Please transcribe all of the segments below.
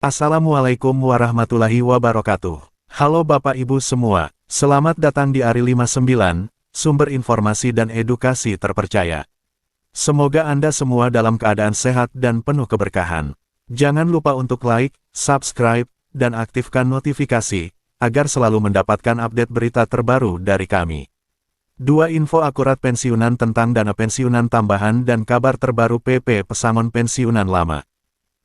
Assalamualaikum warahmatullahi wabarakatuh. Halo Bapak Ibu semua, selamat datang di ARI 59, sumber informasi dan edukasi terpercaya. Semoga Anda semua dalam keadaan sehat dan penuh keberkahan. Jangan lupa untuk like, subscribe, dan aktifkan notifikasi, agar selalu mendapatkan update berita terbaru dari kami. 2 info akurat pensiunan tentang dana pensiunan tambahan dan kabar terbaru PP pesangon pensiunan lama.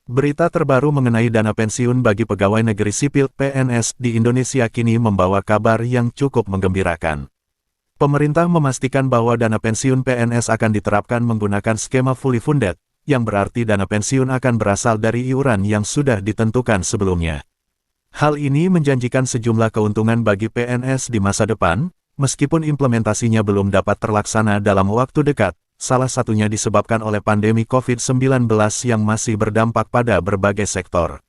Berita terbaru mengenai dana pensiun bagi pegawai negeri sipil (PNS) di Indonesia kini membawa kabar yang cukup menggembirakan. Pemerintah memastikan bahwa dana pensiun PNS akan diterapkan menggunakan skema fully funded, yang berarti dana pensiun akan berasal dari iuran yang sudah ditentukan sebelumnya. Hal ini menjanjikan sejumlah keuntungan bagi PNS di masa depan, meskipun implementasinya belum dapat terlaksana dalam waktu dekat. Salah satunya disebabkan oleh pandemi COVID-19 yang masih berdampak pada berbagai sektor.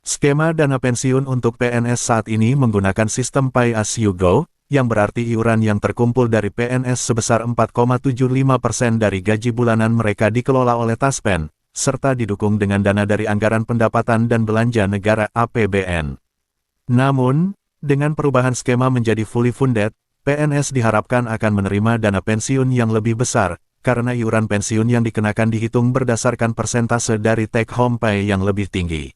Skema dana pensiun untuk PNS saat ini menggunakan sistem Pay As You Go, yang berarti iuran yang terkumpul dari PNS sebesar 4,75% dari gaji bulanan mereka dikelola oleh Taspen, serta didukung dengan dana dari Anggaran Pendapatan dan Belanja Negara (APBN). Namun, dengan perubahan skema menjadi fully funded, PNS diharapkan akan menerima dana pensiun yang lebih besar, karena iuran pensiun yang dikenakan dihitung berdasarkan persentase dari take-home pay yang lebih tinggi.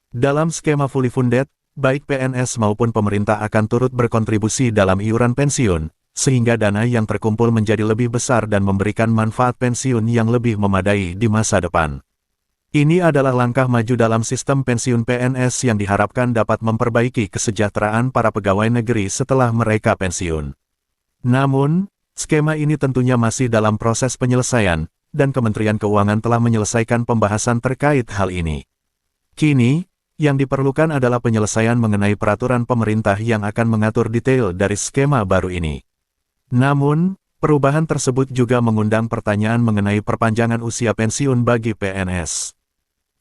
Dalam skema fully funded, baik PNS maupun pemerintah akan turut berkontribusi dalam iuran pensiun, sehingga dana yang terkumpul menjadi lebih besar dan memberikan manfaat pensiun yang lebih memadai di masa depan. Ini adalah langkah maju dalam sistem pensiun PNS yang diharapkan dapat memperbaiki kesejahteraan para pegawai negeri setelah mereka pensiun. Namun, skema ini tentunya masih dalam proses penyelesaian, dan Kementerian Keuangan telah menyelesaikan pembahasan terkait hal ini. Kini, yang diperlukan adalah penyelesaian mengenai peraturan pemerintah yang akan mengatur detail dari skema baru ini. Namun, perubahan tersebut juga mengundang pertanyaan mengenai perpanjangan usia pensiun bagi PNS.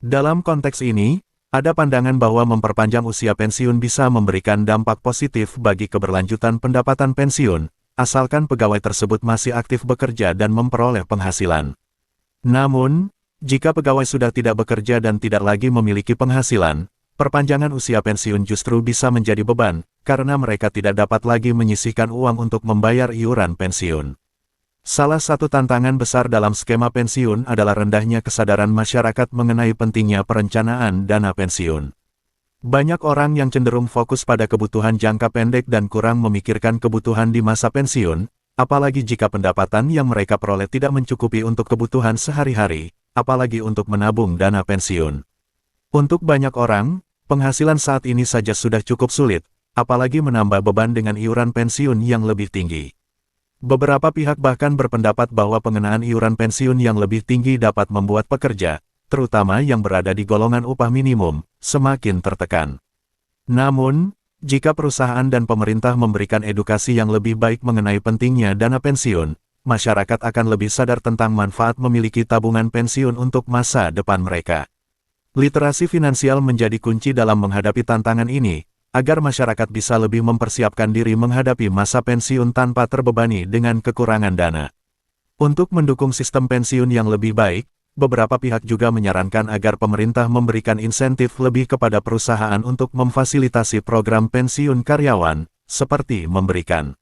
Dalam konteks ini, ada pandangan bahwa memperpanjang usia pensiun bisa memberikan dampak positif bagi keberlanjutan pendapatan pensiun, asalkan pegawai tersebut masih aktif bekerja dan memperoleh penghasilan. Namun, jika pegawai sudah tidak bekerja dan tidak lagi memiliki penghasilan, perpanjangan usia pensiun justru bisa menjadi beban, karena mereka tidak dapat lagi menyisihkan uang untuk membayar iuran pensiun. Salah satu tantangan besar dalam skema pensiun adalah rendahnya kesadaran masyarakat mengenai pentingnya perencanaan dana pensiun. Banyak orang yang cenderung fokus pada kebutuhan jangka pendek dan kurang memikirkan kebutuhan di masa pensiun, apalagi jika pendapatan yang mereka peroleh tidak mencukupi untuk kebutuhan sehari-hari, apalagi untuk menabung dana pensiun. Untuk banyak orang, penghasilan saat ini saja sudah cukup sulit, apalagi menambah beban dengan iuran pensiun yang lebih tinggi. Beberapa pihak bahkan berpendapat bahwa pengenaan iuran pensiun yang lebih tinggi dapat membuat pekerja, terutama yang berada di golongan upah minimum, semakin tertekan. Namun, jika perusahaan dan pemerintah memberikan edukasi yang lebih baik mengenai pentingnya dana pensiun, masyarakat akan lebih sadar tentang manfaat memiliki tabungan pensiun untuk masa depan mereka. Literasi finansial menjadi kunci dalam menghadapi tantangan ini, agar masyarakat bisa lebih mempersiapkan diri menghadapi masa pensiun tanpa terbebani dengan kekurangan dana. Untuk mendukung sistem pensiun yang lebih baik, beberapa pihak juga menyarankan agar pemerintah memberikan insentif lebih kepada perusahaan untuk memfasilitasi program pensiun karyawan, seperti memberikan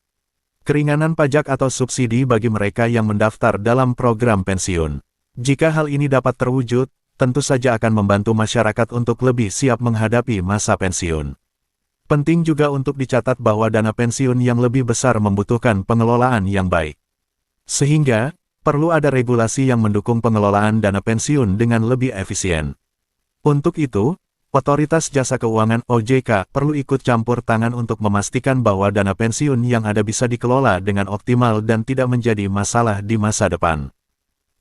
keringanan pajak atau subsidi bagi mereka yang mendaftar dalam program pensiun. Jika hal ini dapat terwujud, tentu saja akan membantu masyarakat untuk lebih siap menghadapi masa pensiun. Penting juga untuk dicatat bahwa dana pensiun yang lebih besar membutuhkan pengelolaan yang baik. Sehingga, perlu ada regulasi yang mendukung pengelolaan dana pensiun dengan lebih efisien. Untuk itu, Otoritas Jasa Keuangan (OJK) perlu ikut campur tangan untuk memastikan bahwa dana pensiun yang ada bisa dikelola dengan optimal dan tidak menjadi masalah di masa depan.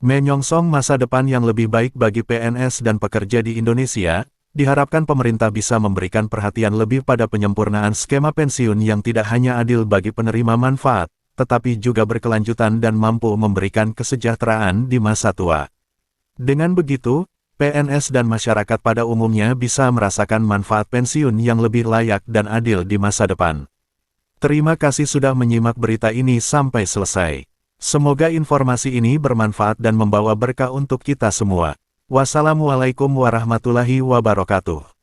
Menyongsong masa depan yang lebih baik bagi PNS dan pekerja di Indonesia, diharapkan pemerintah bisa memberikan perhatian lebih pada penyempurnaan skema pensiun yang tidak hanya adil bagi penerima manfaat, tetapi juga berkelanjutan dan mampu memberikan kesejahteraan di masa tua. Dengan begitu, PNS dan masyarakat pada umumnya bisa merasakan manfaat pensiun yang lebih layak dan adil di masa depan. Terima kasih sudah menyimak berita ini sampai selesai. Semoga informasi ini bermanfaat dan membawa berkah untuk kita semua. Wassalamualaikum warahmatullahi wabarakatuh.